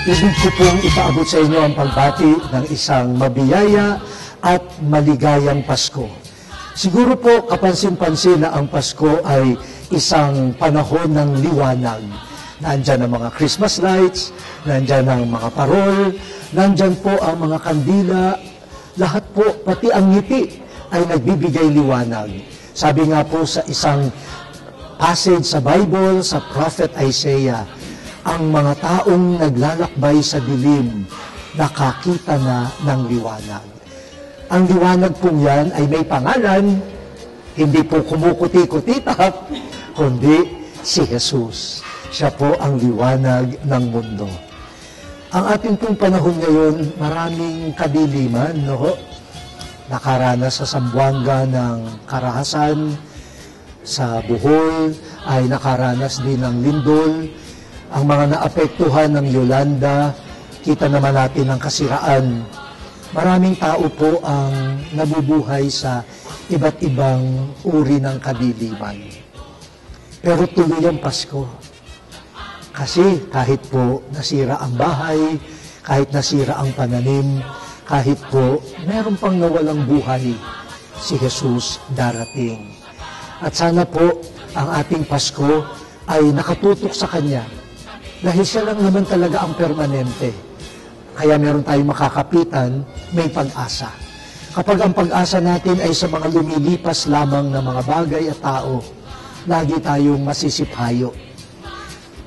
Ibig ko pong ipaabot sa inyo ang pagbati ng isang mabiyaya at maligayang Pasko. Siguro po kapansin-pansin na ang Pasko ay isang panahon ng liwanag. Nandyan ang mga Christmas lights, nandyan ang mga parol, nandyan po ang mga kandila, lahat po, pati ang ngiti ay nagbibigay liwanag. Sabi nga po sa isang passage sa Bible, sa Prophet Isaiah, ang mga taong naglalakbay sa dilim, nakakita na ng liwanag. Ang liwanag pong yan ay may pangalan, hindi po kumukuti-kutitap, kundi si Jesus. Siya po ang liwanag ng mundo. Ang ating pong panahon ngayon, maraming kadiliman, no? Nakaranas sa Zamboanga ng karahasan, sa Bohol ay nakaranas din ng lindol. Ang mga naapektuhan ng Yolanda, kita naman natin ang kasiraan. Maraming tao po ang nabubuhay sa iba't ibang uri ng kadiliman. Pero tuloy ang Pasko. Kasi kahit po nasira ang bahay, kahit nasira ang pananim, kahit po meron pang nawalang buhay, si Jesus darating. At sana po ang ating Pasko ay nakatutok sa Kanya. Dahil siya lang naman talaga ang permanente. Kaya meron tayong makakapitan, may pag-asa. Kapag ang pag-asa natin ay sa mga lumilipas lamang na mga bagay at tao, lagi tayong masisiphayo.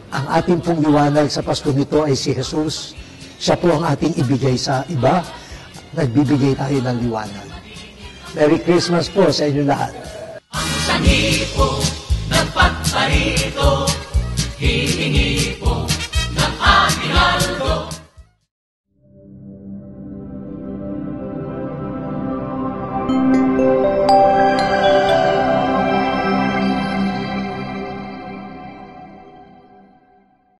Ang ating pong liwanag sa Pasko nito ay si Jesus. Siya po ang ating ibigay sa iba. Nagbibigay tayo ng liwanag. Merry Christmas po sa inyo lahat. Ang sanhi po nagpagparito, hihingi po ng aginaldo.